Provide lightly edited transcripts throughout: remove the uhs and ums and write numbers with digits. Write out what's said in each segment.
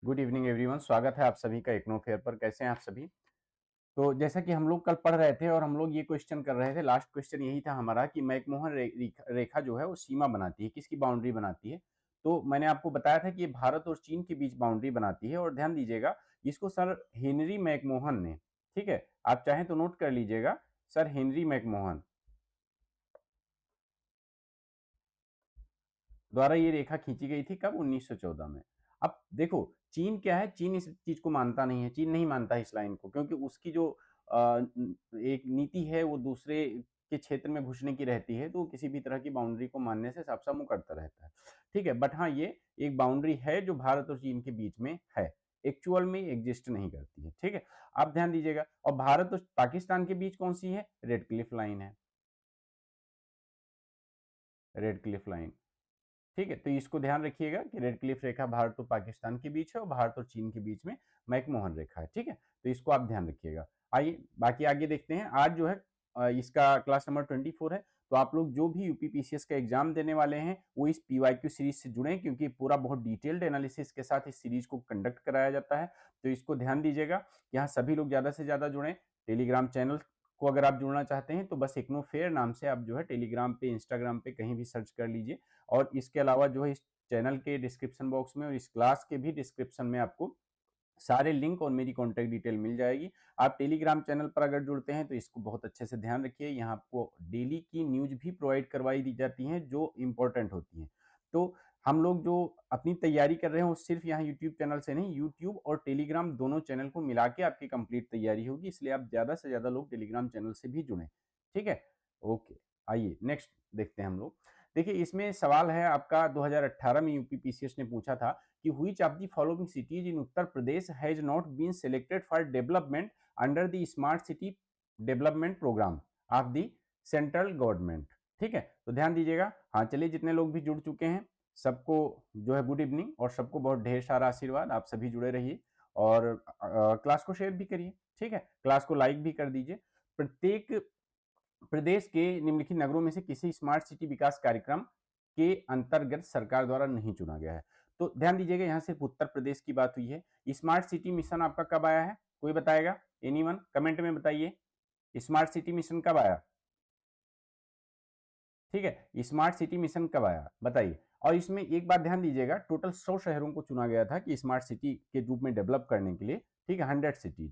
Good evening everyone. स्वागत है आप सभी का इग्नो फेयर पर। कैसे हैं आप सभी? तो जैसा कि हम लोग कल पढ़ रहे थे और हम लोग ये क्वेश्चन कर रहे थे, लास्ट क्वेश्चन यही था हमारा कि मैकमोहन रेखा जो है वो सीमा बनाती है, किसकी बाउंड्री बनाती है। तो मैंने आपको बताया था कि ये भारत और चीन के बीच बाउंड्री बनाती है। और ध्यान दीजिएगा, इसको सर हेनरी मैकमोहन ने, ठीक है, आप चाहें तो नोट कर लीजिएगा, सर हेनरी मैकमोहन द्वारा ये रेखा खींची गई थी। कब? 1914 में। अब देखो, चीन क्या है, चीन इस चीज को मानता नहीं है, चीन नहीं मानता इस लाइन को, क्योंकि उसकी जो एक नीति है वो दूसरे के क्षेत्र में घुसने की रहती है, तो वो किसी भी तरह की बाउंड्री को मानने से साफ साफ मुंह करता रहता है। ठीक है, बट हाँ, ये एक बाउंड्री है जो भारत और चीन के बीच में है, एक्चुअल में एग्जिस्ट नहीं करती है। ठीक है, आप ध्यान दीजिएगा। और भारत और पाकिस्तान के बीच कौन सी है? रेड क्लिफ लाइन है, रेड क्लिफ लाइन। ठीक है, तो इसको ध्यान रखिएगा कि रेड क्लिफ रेखा भारत और पाकिस्तान के बीच है और भारत और चीन के बीच में मैकमोहन रेखा है। ठीक है, तो इसको आप ध्यान रखिएगा। आइए बाकी आगे देखते हैं। आज जो है इसका क्लास नंबर 24 है। तो आप लोग जो भी यूपीपीसीएस का एग्जाम देने वाले हैं वो इस पीवाईक्यू सीरीज से जुड़े, क्योंकि पूरा बहुत डिटेल्ड एनालिसिस के साथ इस सीरीज को कंडक्ट कराया जाता है। तो इसको ध्यान दीजिएगा, यहाँ सभी लोग ज्यादा से ज्यादा जुड़े। टेलीग्राम चैनल को अगर आप जुड़ना चाहते हैं तो बस इग्नो फेयर नाम से आप जो है टेलीग्राम पे, इंस्टाग्राम पे कहीं भी सर्च कर लीजिए। और इसके अलावा जो है इस चैनल के डिस्क्रिप्शन बॉक्स में और इस क्लास के भी डिस्क्रिप्शन में आपको सारे लिंक और मेरी कॉन्टैक्ट डिटेल मिल जाएगी। आप टेलीग्राम चैनल पर अगर जुड़ते हैं तो इसको बहुत अच्छे से ध्यान रखिए, यहाँ आपको डेली की न्यूज भी प्रोवाइड करवाई दी जाती हैं जो इंपॉर्टेंट होती हैं। तो हम लोग जो अपनी तैयारी कर रहे हैं वो सिर्फ यहाँ यूट्यूब चैनल से नहीं, यूट्यूब और टेलीग्राम दोनों चैनल को मिला के आपकी कंप्लीट तैयारी होगी, इसलिए आप ज्यादा से ज्यादा लोग टेलीग्राम चैनल से भी जुड़े। ठीक है, ओके। आइए नेक्स्ट देखते हैं हम लोग। देखिए, इसमें सवाल है आपका, 2018 में यूपीपीसीएस ने पूछा था कि which of the following cities in Uttar Pradesh has not been selected for development under the smart city development program of the central government। ठीक है, तो ध्यान दीजिएगा। हाँ चलिए, जितने लोग भी जुड़ चुके हैं सबको जो है गुड इवनिंग और सबको बहुत ढेर सारा आशीर्वाद। आप सभी जुड़े रहिए और क्लास को शेयर भी करिए। ठीक है, क्लास को लाइक भी कर दीजिए। प्रत्येक प्रदेश के निम्नलिखित नगरों में से किसी स्मार्ट सिटी विकास कार्यक्रम के अंतर्गत सरकार द्वारा नहीं चुना गया है। तो ध्यान दीजिएगा, यहाँ सिर्फ उत्तर प्रदेश की बात हुई है। स्मार्ट सिटी मिशन आपका कब आया है? कोई बताएगा? एनीवन कमेंट में बताइए, स्मार्ट सिटी मिशन कब आया? ठीक है, स्मार्ट सिटी मिशन कब आया बताइए। और इसमें एक बात ध्यान दीजिएगा, टोटल 100 शहरों को चुना गया था कि स्मार्ट सिटी के रूप में डेवलप करने के लिए। ठीक है, 100 सिटीज,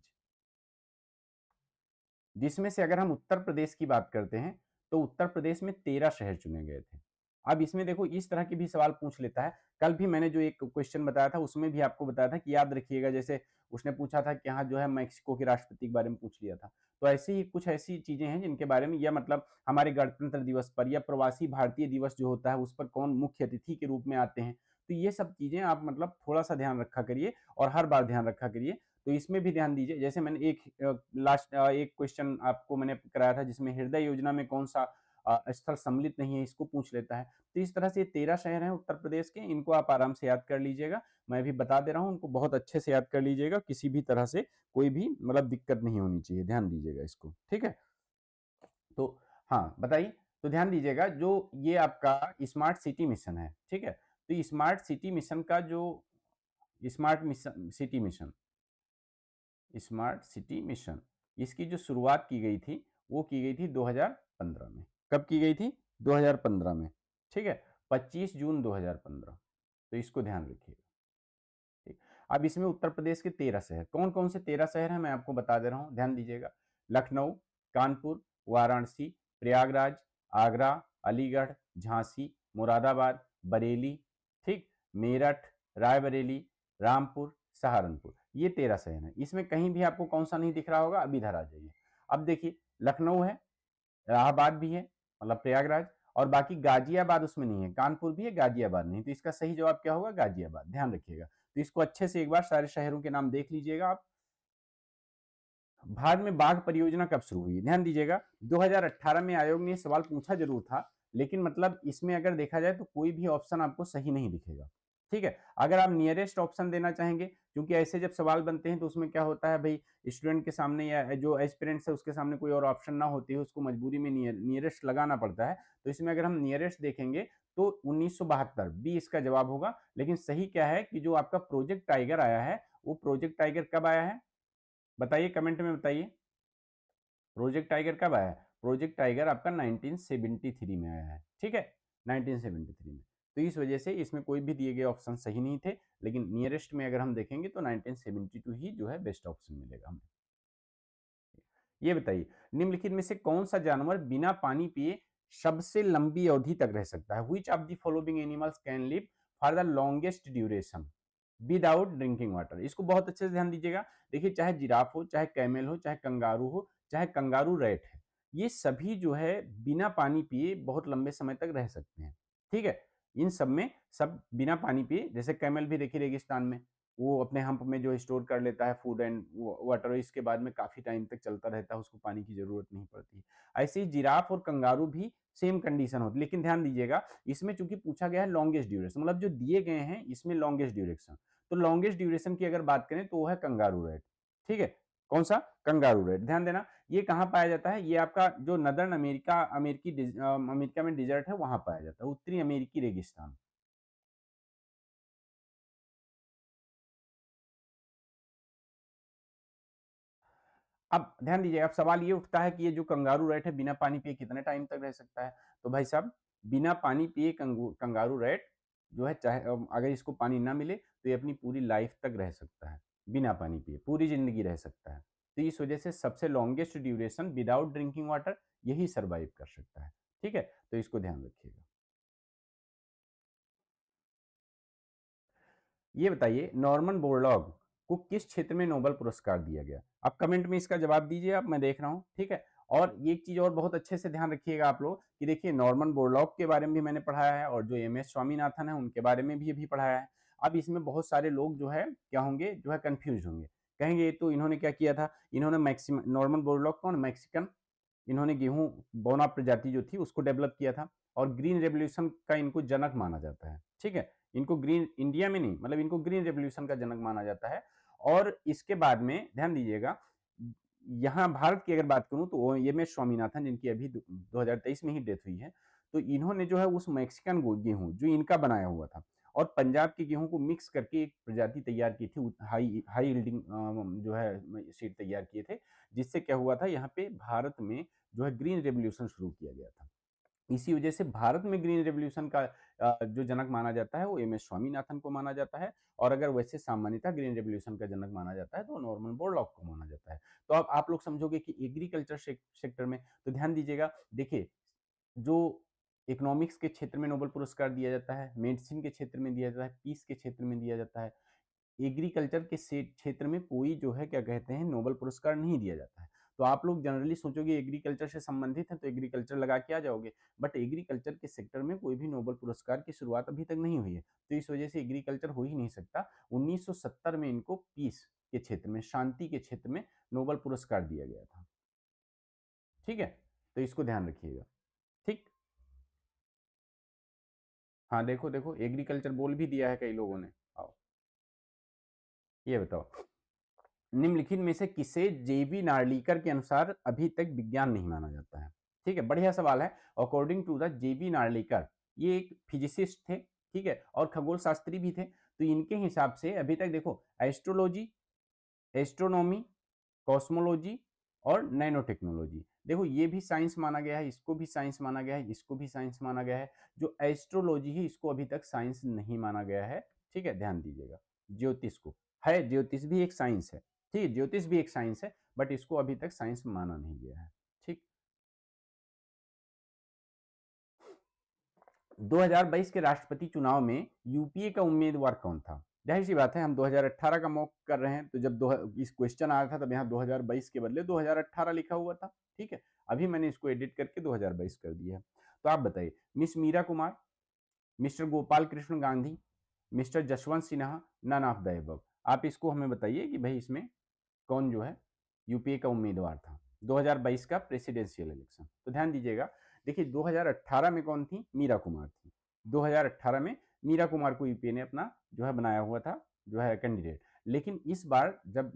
जिसमें से अगर हम उत्तर प्रदेश की बात करते हैं तो उत्तर प्रदेश में 13 शहर चुने गए थे। अब इसमें देखो, इस तरह के भी सवाल पूछ लेता है। कल भी मैंने जो एक क्वेश्चन बताया था उसमें भी आपको बताया था कि याद रखिएगा, जैसे उसने पूछा था कि यहाँ जो है मैक्सिको के राष्ट्रपति के बारे में पूछ लिया था। तो ऐसे ही कुछ ऐसी चीजें हैं जिनके बारे में, या मतलब हमारे गणतंत्र दिवस पर या प्रवासी भारतीय दिवस जो होता है उस पर कौन मुख्य अतिथि के रूप में आते हैं। तो ये सब चीजें आप मतलब थोड़ा सा ध्यान रखा करिए और हर बार ध्यान रखा करिए। तो इसमें भी ध्यान दीजिए, जैसे मैंने एक लास्ट एक क्वेश्चन आपको मैंने कराया था जिसमें हृदय योजना में कौन सा स्थल सम्मिलित नहीं है, इसको पूछ लेता है। तो इस तरह से 13 शहर हैं उत्तर प्रदेश के, इनको आप आराम से याद कर लीजिएगा। मैं भी बता दे रहा हूँ, उनको बहुत अच्छे से याद कर लीजिएगा, किसी भी तरह से कोई भी मतलब दिक्कत नहीं होनी चाहिए, ध्यान दीजिएगा इसको। ठीक है, तो हाँ बताइए। तो ध्यान दीजिएगा, जो ये आपका स्मार्ट सिटी मिशन है, ठीक है, तो स्मार्ट सिटी मिशन का जो smart mission city mission smart city mission, इसकी जो शुरुआत की गई थी वो की गई थी 2015 में। कब की गई थी? 2015 में। ठीक है, 25 जून 2015। तो इसको ध्यान रखिएगा। ठीक, अब इसमें उत्तर प्रदेश के 13 शहर, कौन कौन से 13 शहर हैं मैं आपको बता दे रहा हूं, ध्यान दीजिएगा। लखनऊ, कानपुर, वाराणसी, प्रयागराज, आगरा, अलीगढ़, झांसी, मुरादाबाद, बरेली, ठीक, मेरठ, रायबरेली, रामपुर, सहारनपुर, ये 13 शहर हैं। इसमें कहीं भी आपको कौन सा नहीं दिख रहा होगा? अब इधर आ जाइए। अब देखिए, लखनऊ है, इलाहाबाद भी है, मतलब प्रयागराज, और बाकी गाजियाबाद उसमें नहीं है, कानपुर भी है, गाजियाबाद नहीं। तो इसका सही जवाब क्या होगा? गाजियाबाद, ध्यान रखिएगा। तो इसको अच्छे से एक बार सारे शहरों के नाम देख लीजिएगा आप। भारत में बाघ परियोजना कब शुरू हुई? ध्यान दीजिएगा, 2018 में आयोग ने सवाल पूछा जरूर था, लेकिन मतलब इसमें अगर देखा जाए तो कोई भी ऑप्शन आपको सही नहीं दिखेगा। ठीक है, अगर आप नियरेस्ट ऑप्शन देना चाहेंगे, क्योंकि ऐसे जब सवाल बनते हैं तो उसमें क्या होता है भाई, स्टूडेंट के सामने या जो एस्पिरेंट्स है उसके सामने कोई और ऑप्शन ना होती है, उसको मजबूरी में नियरेस्ट लगाना पड़ता है। तो इसमें अगर हम नियरेस्ट देखेंगे तो 1972 बी इसका जवाब होगा। लेकिन सही क्या है कि जो आपका प्रोजेक्ट टाइगर आया है, वो प्रोजेक्ट टाइगर कब आया है, बताइए कमेंट में बताइए। प्रोजेक्ट टाइगर कब आया है? प्रोजेक्ट टाइगर आपका 1973 में आया है, ठीक है, 1973 में। तो इस वजह से इसमें कोई भी दिए गए ऑप्शन सही नहीं थे, लेकिन नियरेस्ट में अगर हम देखेंगे तो 1972 ही जो है बेस्ट ऑप्शन मिलेगा हमें। ये बताइए, निम्नलिखित में से कौन सा जानवर बिना पानी पिए सबसे लंबी अवधि तक रह सकता है? Which of the following animals can live for the longest duration without drinking water? इसको बहुत अच्छे से ध्यान दीजिएगा। देखिए, चाहे जिराफ हो, चाहे कैमल हो, चाहे कंगारू हो, चाहे कंगारू रैट है, ये सभी जो है बिना पानी पिए बहुत लंबे समय तक रह सकते हैं, ठीक है। इन सब में सब बिना पानी पिए, जैसे कैमल भी देखिए रेगिस्तान में वो अपने हम्प में जो स्टोर कर लेता है फूड एंड वाटर, इसके बाद में काफी टाइम तक चलता रहता है, उसको पानी की जरूरत नहीं पड़ती। ऐसे ही जिराफ और कंगारू भी सेम कंडीशन होती है। लेकिन ध्यान दीजिएगा, इसमें चूंकि पूछा गया है लॉन्गेस्ट ड्यूरेशन, मतलब जो दिए गए हैं इसमें लॉन्गेस्ट ड्यूरेशन, तो लॉन्गेस्ट ड्यूरेशन की अगर बात करें तो वो है कंगारू रेट, ठीक है। कौन सा? Kangaroo rat. ध्यान देना, ये कहाँ पाया जाता है? ये आपका जो नदर्न अमेरिका अमेरिका में डिजर्ट है वहां पाया जाता है, उत्तरी अमेरिकी रेगिस्तान। अब ध्यान दीजिए, अब सवाल ये उठता है कि ये जो कंगारू रैट है बिना पानी पिए कितने टाइम तक रह सकता है? तो भाई साहब, बिना पानी पिए कंगारू रैट जो है, चाहे अगर इसको पानी ना मिले तो ये अपनी पूरी लाइफ तक रह सकता है, बिना पानी पिए पूरी जिंदगी रह सकता है। तो इस वजह से सबसे longest duration without drinking water यही सर्वाइव कर सकता है, ठीक है। तो इसको ध्यान रखिएगा। ये बताइए, नॉर्मन बोरलॉग को किस क्षेत्र में नोबेल पुरस्कार दिया गया? आप कमेंट में इसका जवाब दीजिए, आप, मैं देख रहा हूँ, ठीक है। और ये एक चीज और बहुत अच्छे से ध्यान रखिएगा आप लोग कि देखिए, नॉर्मन बोरलॉग के बारे में भी मैंने पढ़ाया है और जो एम एस स्वामीनाथन है उनके बारे में भी अभी पढ़ाया है। अब इसमें बहुत सारे लोग जो है क्या होंगे, जो है कंफ्यूज होंगे, कहेंगे तो इन्होंने क्या किया था, इन्होंने मैक्सिमम, नॉर्मन बोरलॉग कौन, मैक्सिकन, इन्होंने गेहूं बोना प्रजाति जो थी उसको डेवलप किया था और ग्रीन रेवोल्यूशन का इनको जनक माना जाता है, ठीक है। इनको ग्रीन, इंडिया में नहीं, मतलब इनको ग्रीन रेवोल्यूशन का जनक माना जाता है। और इसके बाद में ध्यान दीजिएगा, यहाँ भारत की अगर बात करूं तो एम एस स्वामीनाथन, जिनकी अभी 2023 में ही डेथ हुई है, तो इन्होंने जो है उस मैक्सिकन गेहूं जो इनका बनाया हुआ था और पंजाब के गेहूं को मिक्स करके एक प्रजाति तैयार की थी, हाई हाई यील्डिंग जो है सीड तैयार किए थे, जिससे क्या हुआ था, यहाँ पे भारत में जो है ग्रीन रेवोल्यूशन शुरू किया गया था। इसी वजह से भारत में ग्रीन रेवोल्यूशन का जो जनक माना जाता है वो एम एस स्वामीनाथन को माना जाता है। और अगर वैसे सामान्यतः ग्रीन रेवोल्यूशन का जनक माना जाता है तो नॉर्मन बोरलॉग को माना जाता है। तो अब आप लोग समझोगे कि एग्रीकल्चर सेक्टर में, तो ध्यान दीजिएगा, देखिए, जो इकोनॉमिक्स के क्षेत्र में नोबेल पुरस्कार दिया जाता है, मेडिसिन के क्षेत्र में दिया जाता है, पीस के क्षेत्र में दिया जाता है, एग्रीकल्चर के क्षेत्र में कोई जो है क्या कहते हैं नोबेल पुरस्कार नहीं दिया जाता है। तो आप लोग जनरली सोचोगे एग्रीकल्चर से संबंधित है तो एग्रीकल्चर लगा के आ जाओगे, बट एग्रीकल्चर के सेक्टर में कोई भी नोबेल पुरस्कार की शुरुआत अभी तक नहीं हुई है, तो इस वजह से एग्रीकल्चर हो ही नहीं सकता। 1970 में इनको पीस के क्षेत्र में, शांति के क्षेत्र में नोबेल पुरस्कार दिया गया था, ठीक है। तो इसको ध्यान रखिएगा, ठीक। हाँ, देखो देखो, एग्रीकल्चर बोल भी दिया है कई लोगों ने। आओ, ये बताओ, निम्नलिखित में से किसे जेबी नार्लिकर के अनुसार अभी तक विज्ञान नहीं माना जाता है? ठीक है, बढ़िया सवाल है। अकॉर्डिंग टू द जेबी नार्लिकर, ये एक फिजिसिस्ट थे, ठीक है, और खगोल शास्त्री भी थे। तो इनके हिसाब से अभी तक देखो, एस्ट्रोलॉजी, एस्ट्रोनॉमी, कॉस्मोलॉजी और नैनो टेक्नोलॉजी, देखो ये भी साइंस माना गया है, इसको भी साइंस माना गया है, इसको भी साइंस माना गया है। जो एस्ट्रोलॉजी है इसको अभी तक साइंस नहीं माना गया है, ठीक है, ध्यान दीजिएगा। ज्योतिष को है, ज्योतिष भी एक साइंस है, ठीक है, ज्योतिष भी एक साइंस है, बट इसको अभी तक साइंस माना नहीं गया है, ठीक। 2022 के राष्ट्रपति चुनाव में यूपीए का उम्मीदवार कौन था? जाहिर सी बात है, हम 2018 का मॉक कर रहे हैं, तो जब इस क्वेश्चन आया था तब यहाँ 2022 के बदले 2018 लिखा हुआ था, ठीक है। अभी मैंने इसको एडिट करके 2022 कर दिया है। तो आप बताइए, miss Meera Kumar, mister Gopal Krishna Gandhi, mister Jaswant Sinha, none of the above. आप इसको हमें बताइए कि भाई इसमें कौन जो है यूपीए का उम्मीदवार था 2022 का प्रेसिडेंशियल इलेक्शन। तो ध्यान दीजिएगा, देखिए 2018 में कौन थी? मीरा कुमार थी। 2018 में मीरा कुमार को यूपीए ने अपना जो है बनाया हुआ था, जो है कैंडिडेट। लेकिन इस बार जब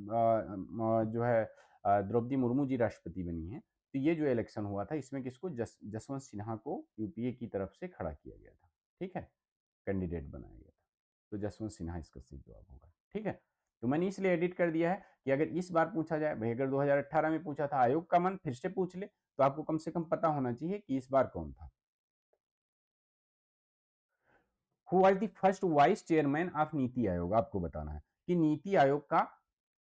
जो है द्रौपदी मुर्मू जी राष्ट्रपति बनी है, तो ये जो इलेक्शन हुआ था इसमें किसको, जसवंत सिन्हा को यूपीए की तरफ से खड़ा किया गया था, ठीक है, कैंडिडेट बनाया गया था। तो जसवंत सिन्हा इसका सही जवाब होगा। ठीक है, तो मैंने इसलिए एडिट कर दिया है कि अगर इस बार पूछा जाए, भाई अगर 2018 में पूछा था आयोग का मन फिर से पूछ ले तो आपको कम से कम पता होना चाहिए कि इस बार कौन था। Who was the first vice chairman of NITI Aayog, आपको बताना है कि नीति आयोग का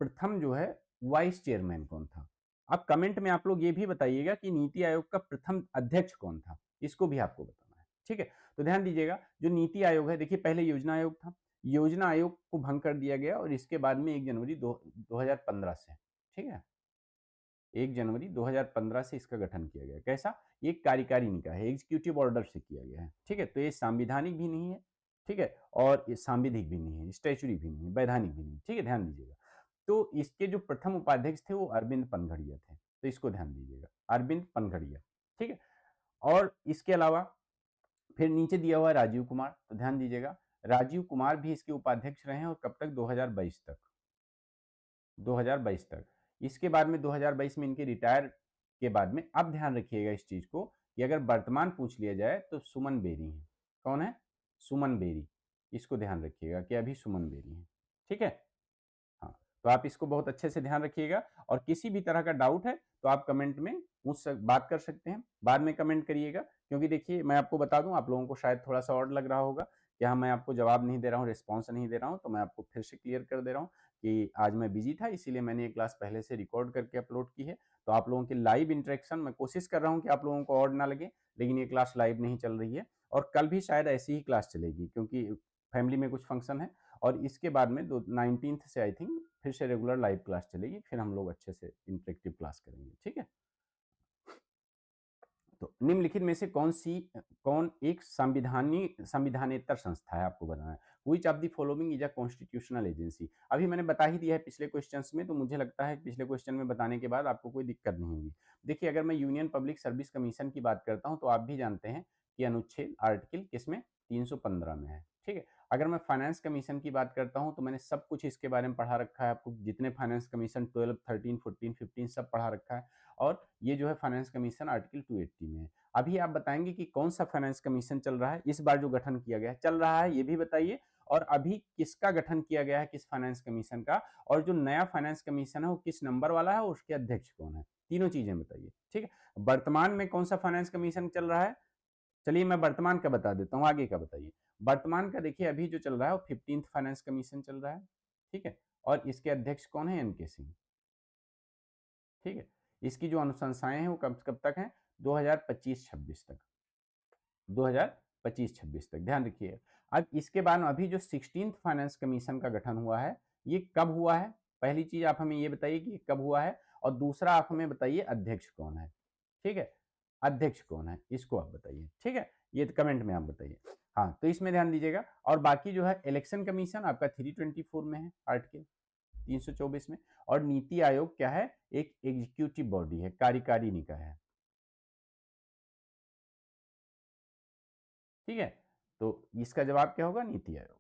प्रथम जो है वाइस चेयरमैन कौन था। अब कमेंट में आप लोग ये भी बताइएगा कि नीति आयोग का प्रथम अध्यक्ष कौन था, इसको भी आपको बताना है। ठीक है, तो ध्यान दीजिएगा, जो नीति आयोग है, देखिए पहले योजना आयोग था, योजना आयोग को भंग कर दिया गया और इसके बाद में 1 जनवरी 2015 से, ठीक है, 1 जनवरी 2015 से इसका गठन किया गया। कैसा? ये कार्यकारी निकाय है, एग्जीक्यूटिव ऑर्डर से किया गया है। ठीक है, तो ये संवैधानिक भी नहीं है, ठीक है, और ये सांविधिक भी नहीं है, स्टैच्यूरी भी नहीं है, वैधानिक भी नहीं है। ठीक है, ध्यान दीजिएगा। तो इसके जो प्रथम उपाध्यक्ष थे वो अरविंद पनघड़िया थे, तो इसको ध्यान दीजिएगा, अरविंद पनघड़िया। ठीक है, और इसके अलावा फिर नीचे दिया हुआ है राजीव कुमार, तो ध्यान दीजिएगा, राजीव कुमार भी इसके उपाध्यक्ष रहे हैं और कब तक? 2022 तक, 2022 तक। इसके बाद में 2022 में इनके रिटायर के बाद में, अब ध्यान रखिएगा इस चीज को कि अगर वर्तमान पूछ लिया जाए तो सुमन बेरी है। कौन है? सुमन बेरी, इसको ध्यान रखिएगा कि अभी सुमन बेरी है। ठीक है, हाँ, तो आप इसको बहुत अच्छे से ध्यान रखिएगा और किसी भी तरह का डाउट है तो आप कमेंट में मुझसे बात कर सकते हैं, बाद में कमेंट करिएगा, क्योंकि देखिए मैं आपको बता दूं, आप लोगों को शायद थोड़ा सा और लग रहा होगा कि हाँ मैं आपको जवाब नहीं दे रहा हूँ, रिस्पॉन्स नहीं दे रहा हूँ, तो मैं आपको फिर से क्लियर कर दे रहा हूँ कि आज मैं बिजी था, इसीलिए मैंने ये क्लास पहले से रिकॉर्ड करके अपलोड की है। तो आप लोगों की लाइव इंटरेक्शन मैं कोशिश कर रहा हूँ कि आप लोगों को और ना लगे, लेकिन ये क्लास लाइव नहीं चल रही है और कल भी शायद ऐसी ही क्लास चलेगी, क्योंकि फैमिली में कुछ फंक्शन है और इसके बाद में 19 से आई थिंक फिर से रेगुलर लाइव क्लास चलेगी, फिर हम लोग अच्छे से इंटरेक्टिव क्लास करेंगे। ठीक है, तो निम्नलिखित में से कौन एक संविधानेतर संस्था है, आपको बताना है। Which of the following is a constitutional agency. अभी मैंने बता ही दिया है पिछले क्वेश्चंस में, तो मुझे लगता है पिछले क्वेश्चन में बताने के बाद आपको कोई दिक्कत नहीं होगी। देखिए, अगर मैं यूनियन पब्लिक सर्विस कमीशन की बात करता हूं तो आप भी जानते हैं कि अनुच्छेद आर्टिकल किसमें? 315 में है। ठीक है, अगर मैं फाइनेंस कमीशन की बात करता हूं तो मैंने सब कुछ इसके बारे में पढ़ा रखा है, आपको जितने फाइनेंस कमीशन 12, 13, 14, 15 सब पढ़ा रखा है। और ये जो है फाइनेंस कमीशन आर्टिकल 280 में है। अभी आप बताएंगे कि कौन सा फाइनेंस कमीशन चल रहा है, इस बार जो गठन किया गया है चल रहा है, ये भी बताइए, और अभी किसका गठन किया गया है, किस फाइनेंस कमीशन का, और जो नया फाइनेंस कमीशन है वो किस नंबर वाला है और उसके अध्यक्ष कौन है, तीनों चीजें बताइए। ठीक है, वर्तमान में कौन सा फाइनेंस कमीशन चल रहा है? चलिए मैं वर्तमान का बता देता हूँ, आगे का बताइए। वर्तमान का देखिए अभी जो चल रहा है वो 15th फाइनेंस कमीशन चल रहा है। ठीक है, और इसके अध्यक्ष कौन है? एनके सिंह। ठीक है, इसकी जो अनुशंसाएं हैं वो कब कब तक हैं? 2025-26 तक, 2025-26 तक, ध्यान रखिए। अब इसके बाद अभी जो 16th फाइनेंस कमीशन का गठन हुआ है, ये कब हुआ है? पहली चीज आप हमें ये बताइए कि कब हुआ है, और दूसरा आप हमें बताइए अध्यक्ष कौन है। ठीक है, अध्यक्ष कौन है इसको आप बताइए। ठीक है, ये कमेंट में आप बताइए। हाँ, तो इसमें ध्यान दीजिएगा। और बाकी जो है इलेक्शन कमीशन आपका 324 में है, आर्टिकल 324 में। और नीति आयोग क्या है? एक एग्जीक्यूटिव बॉडी है, कार्यकारी निकाय है। ठीक है, तो इसका जवाब क्या होगा? NITI Aayog.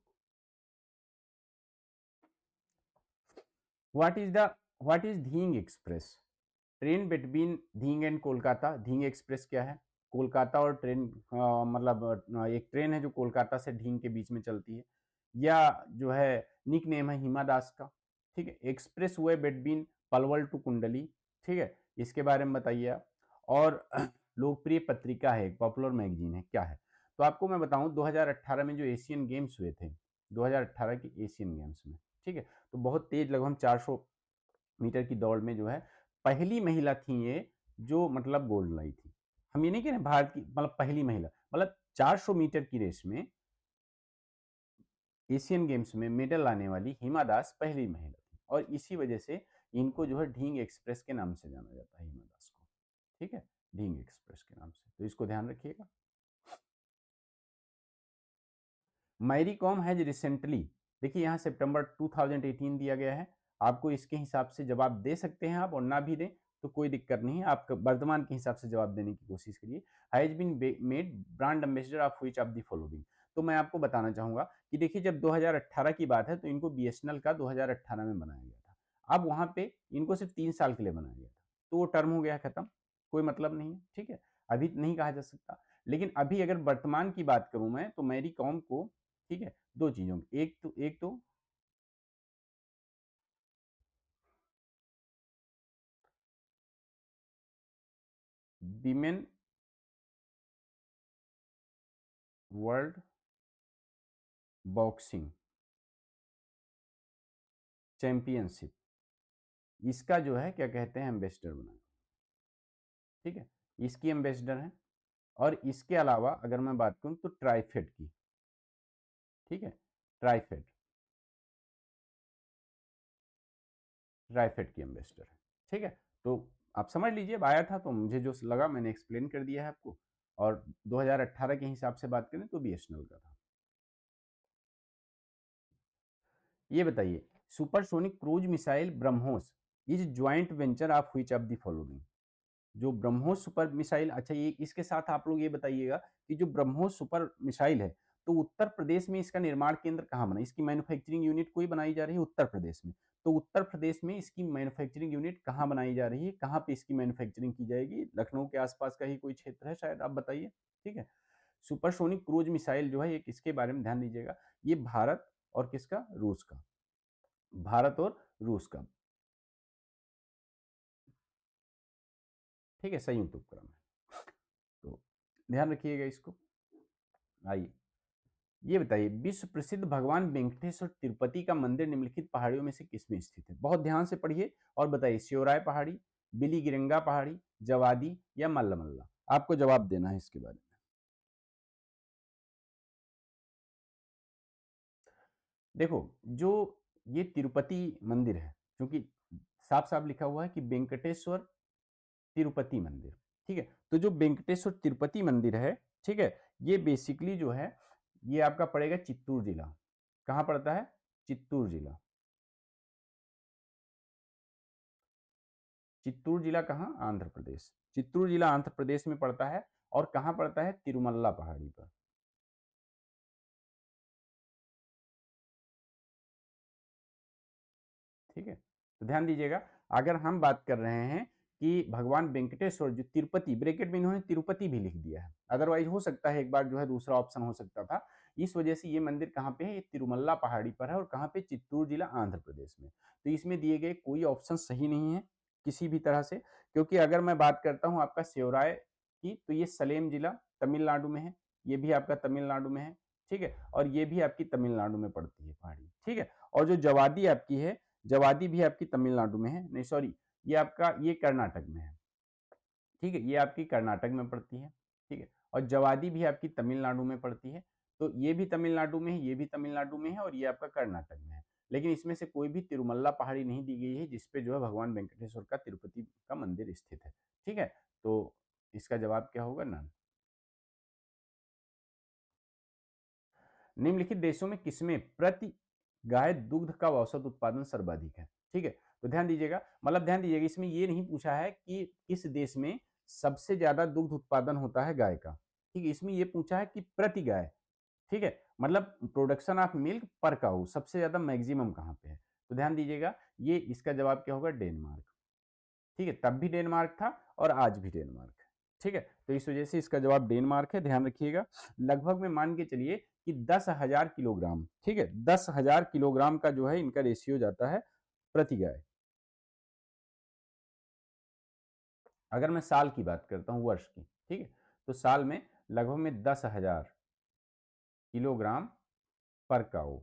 What is the what is Dhing express? Train between Dhing and Kolkata. Dhing express क्या है? कोलकाता और ट्रेन, मतलब एक ट्रेन है जो कोलकाता से ढींग के बीच में चलती है, या जो है निक नेम है हिमा दास का। ठीक है, express way between Palwal to Kundli. ठीक है, इसके बारे में बताइए आप। और लोकप्रिय पत्रिका है, एक पॉपुलर मैगजीन है, क्या है? तो आपको मैं बताऊं, 2018 में जो एशियन गेम्स हुए थे, 2018 के एशियन गेम्स में, ठीक है, तो बहुत तेज, लगभग 400 मीटर की दौड़ में जो है पहली महिला थी ये जो मतलब गोल्ड लाई थी। हम ये नहीं कह रहे भारत की, मतलब पहली महिला, मतलब 400 मीटर की रेस में एशियन गेम्स में मेडल लाने वाली हिमा दास पहली महिला थी, और इसी वजह से इनको जो है ढींग एक्सप्रेस के नाम से जाना जाता है, हिमा दास को। ठीक है, ढींग एक्सप्रेस के नाम से, तो इसको ध्यान रखिएगा। मैरी कॉम हैज रिसेंटली, देखिए यहाँ सितंबर 2018 दिया गया है, आपको इसके हिसाब से जवाब दे सकते हैं आप, और ना भी दें तो कोई दिक्कत नहीं है, आप वर्तमान के हिसाब से जवाब देने की कोशिश करिए। Has been made brand ambassador of which of the following. तो मैं आपको बताना चाहूंगा कि देखिए जब 2018 की बात है तो इनको बीएसएनएल का 2018 में बनाया गया था। अब वहां पे इनको सिर्फ 3 साल के लिए बनाया गया था, तो वो टर्म हो गया खत्म, कोई मतलब नहीं है। ठीक है, अभी नहीं कहा जा सकता। लेकिन अभी अगर वर्तमान की बात करूं मैं, तो मैरी कॉम को, ठीक है, दो चीजों की, एक तो विमेन वर्ल्ड बॉक्सिंग चैंपियनशिप, इसका जो है क्या कहते हैं, एम्बेसडर बना, ठीक है, इसकी एम्बेसडर है। और इसके अलावा अगर मैं बात करूं तो ट्राइफेड की, ठीक है, ट्राइफेड, ट्राइफेड की एम्बेसडर है, ठीक है। तो आप समझ लीजिए, आया था तो मुझे जो लगा मैंने एक्सप्लेन कर दिया है आपको। और 2018 के हिसाब से बात करें तो बीएसएनएल का था। ये बताइए, supersonic cruise missile BrahMos is joint venture of which of the following. जो ब्रह्मोस सुपर मिसाइल, अच्छा ये इसके साथ आप लोग ये बताइएगा कि जो ब्रह्मोस सुपर मिसाइल है, तो उत्तर प्रदेश में इसका निर्माण केंद्र कहाँ बना, इसकी मैन्युफैक्चरिंग यूनिट कोई बनाई जा रही है उत्तर प्रदेश में, तो उत्तर प्रदेश में इसकी मैन्युफैक्चरिंग यूनिट कहाँ बनाई जा रही है, कहाँ पे इसकी मैन्युफैक्चरिंग की जाएगी, लखनऊ के आसपास का ही कोई क्षेत्र है शायद, आप बताइए, ठीक है। सुपरसोनिक क्रूज मिसाइल जो है ये किसके बारे में ध्यान दीजिएगा, ये भारत और किसका, रूस का, भारत और रूस का, ठीक है, संयुक्त उपक्रम है, तो ध्यान रखिएगा इसको। आइए, ये बताइए, विश्व प्रसिद्ध भगवान वेंकटेश्वर तिरुपति का मंदिर निम्नलिखित पहाड़ियों में से किसमें स्थित है, बहुत ध्यान से पढ़िए और बताइए, शिवराय पहाड़ी, बिलीगिरिंगा पहाड़ी, जवादी या मल्ला, आपको जवाब देना है इसके बारे में। देखो, जो ये तिरुपति मंदिर है, क्योंकि साफ साफ लिखा हुआ है कि वेंकटेश्वर तिरुपति मंदिर, ठीक है, तो जो वेंकटेश्वर तिरुपति मंदिर है, ठीक है, ये बेसिकली जो है ये आपका पड़ेगा चित्तूर जिला, कहाँ पड़ता है, चित्तूर जिला, चित्तूर जिला कहाँ, आंध्र प्रदेश, चित्तूर जिला आंध्र प्रदेश में पड़ता है। और कहाँ पड़ता है, तिरुमल्ला पहाड़ी पर, ठीक है। तो ध्यान दीजिएगा, अगर हम बात कर रहे हैं कि भगवान वेंकटेश्वर जो तिरुपति, ब्रैकेट में इन्होंने तिरुपति भी लिख दिया है, अदरवाइज हो सकता है एक बार जो है दूसरा ऑप्शन हो सकता था, इस वजह से ये मंदिर कहाँ पे है, ये तिरुमल्ला पहाड़ी पर है, और कहाँ पे, चित्तूर जिला आंध्र प्रदेश में। तो इसमें दिए गए कोई ऑप्शन सही नहीं है किसी भी तरह से, क्योंकि अगर मैं बात करता हूँ आपका सेवराय की, तो ये सलेम जिला तमिलनाडु में है, ये भी आपका तमिलनाडु में है, ठीक है, और ये भी आपकी तमिलनाडु में पड़ती है पहाड़ी, ठीक है। और जो जवादी आपकी है, जवादी भी आपकी तमिलनाडु में है, नहीं सॉरी, ये आपका ये कर्नाटक में है, ठीक है, ये आपकी कर्नाटक में पड़ती है, ठीक है, और जवादी भी आपकी तमिलनाडु में पड़ती है, तो ये भी तमिलनाडु में है, ये भी तमिलनाडु में है, और ये आपका कर्नाटक में है। लेकिन इसमें से कोई भी तिरुमल्ला पहाड़ी नहीं दी गई है जिसपे जो है भगवान वेंकटेश्वर का तिरुपति का मंदिर स्थित है, ठीक है। तो इसका जवाब क्या होगा ना, निम्नलिखित देशों में किसमें प्रति गाय दुग्ध का औसत उत्पादन सर्वाधिक है, ठीक है। तो ध्यान दीजिएगा, मतलब ध्यान दीजिएगा, इसमें ये नहीं पूछा है कि किस देश में सबसे ज्यादा दुग्ध उत्पादन होता है गाय का, ठीक है, इसमें ये पूछा है कि प्रति गाय, ठीक है, मतलब प्रोडक्शन ऑफ मिल्क पर काऊ सबसे ज्यादा मैक्सिमम कहाँ पे है। तो ध्यान दीजिएगा, ये इसका जवाब क्या होगा, डेनमार्क, ठीक है, तब भी डेनमार्क था और आज भी डेनमार्क है, ठीक है। तो इस वजह से इसका जवाब डेनमार्क है, ध्यान रखिएगा। लगभग में मान के चलिए कि 10,000 किलोग्राम, ठीक है, 10,000 किलोग्राम का जो है इनका रेशियो जाता है प्रति गाय। अगर मैं साल की बात करता हूँ, वर्ष की, ठीक है, तो साल में लगभग में 10,000 किलोग्राम पर काऊ,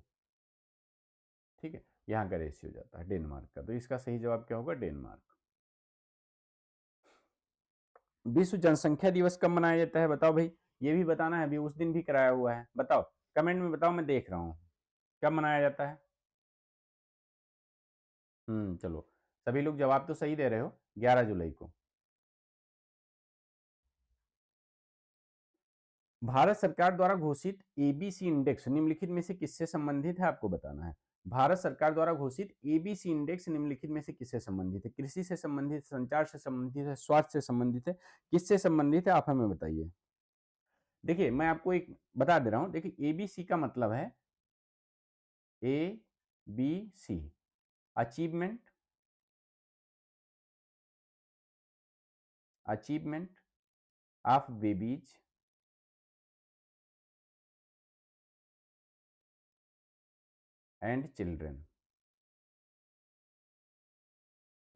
ठीक है, यहाँ का रेशियो जाता है डेनमार्क का। तो इसका सही जवाब क्या होगा, डेनमार्क। विश्व जनसंख्या दिवस कब मनाया जाता है, बताओ भाई, ये भी बताना है, अभी उस दिन भी कराया हुआ है, बताओ, कमेंट में बताओ, मैं देख रहा हूँ कब मनाया जाता है। चलो, सभी लोग जवाब तो सही दे रहे हो, 11 जुलाई को। भारत सरकार द्वारा घोषित एबीसी इंडेक्स निम्नलिखित में से किससे संबंधित है, आपको बताना है। भारत सरकार द्वारा घोषित एबीसी इंडेक्स निम्नलिखित में से किससे संबंधित है, कृषि से संबंधित, संचार से संबंधित है, स्वास्थ्य से संबंधित है, किससे संबंधित है, आप हमें बताइए। देखिए, मैं आपको एक बता दे रहा हूं, देखिए एबीसी का मतलब है A B C, achievement, achievement of babies, and children.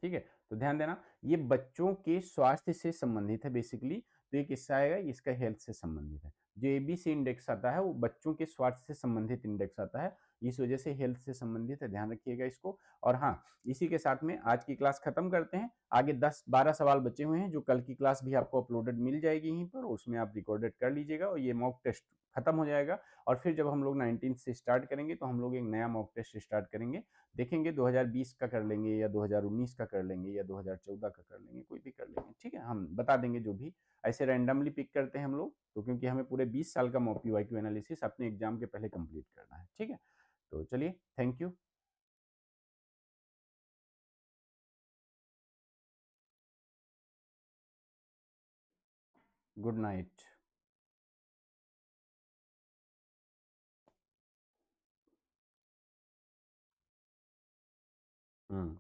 ठीक है, तो ध्यान देना ये बच्चों के स्वास्थ्य से संबंधित है बेसिकली। तो ये किससे आएगा, इसका हेल्थ से संबंधित है। जो एबीसी इंडेक्स आता है वो बच्चों के स्वास्थ्य से संबंधित इंडेक्स आता है, इस वजह से हेल्थ से संबंधित है, ध्यान रखिएगा इसको। और हाँ, इसी के साथ में आज की क्लास खत्म करते हैं। आगे 10-12 सवाल बचे हुए हैं, जो कल की क्लास भी आपको अपलोडेड मिल जाएगी यहीं पर, उसमें आप रिकॉर्डेड कर लीजिएगा और ये मॉक टेस्ट खत्म हो जाएगा। और फिर जब हम लोग 19 से स्टार्ट करेंगे तो हम लोग एक नया मॉक टेस्ट स्टार्ट करेंगे, देखेंगे 2020 का कर लेंगे या 2019 का कर लेंगे या 2014 का कर लेंगे, कोई भी कर लेंगे। ठीक है, हम बता देंगे जो भी, ऐसे रैंडमली पिक करते हैं हम लोग, तो क्योंकि हमें पूरे 20 साल का मॉक पीवाईक्यू एनालिसिस अपने एग्जाम के पहले कंप्लीट करना है। ठीक है, तो चलिए, thank you, good night. Hmm.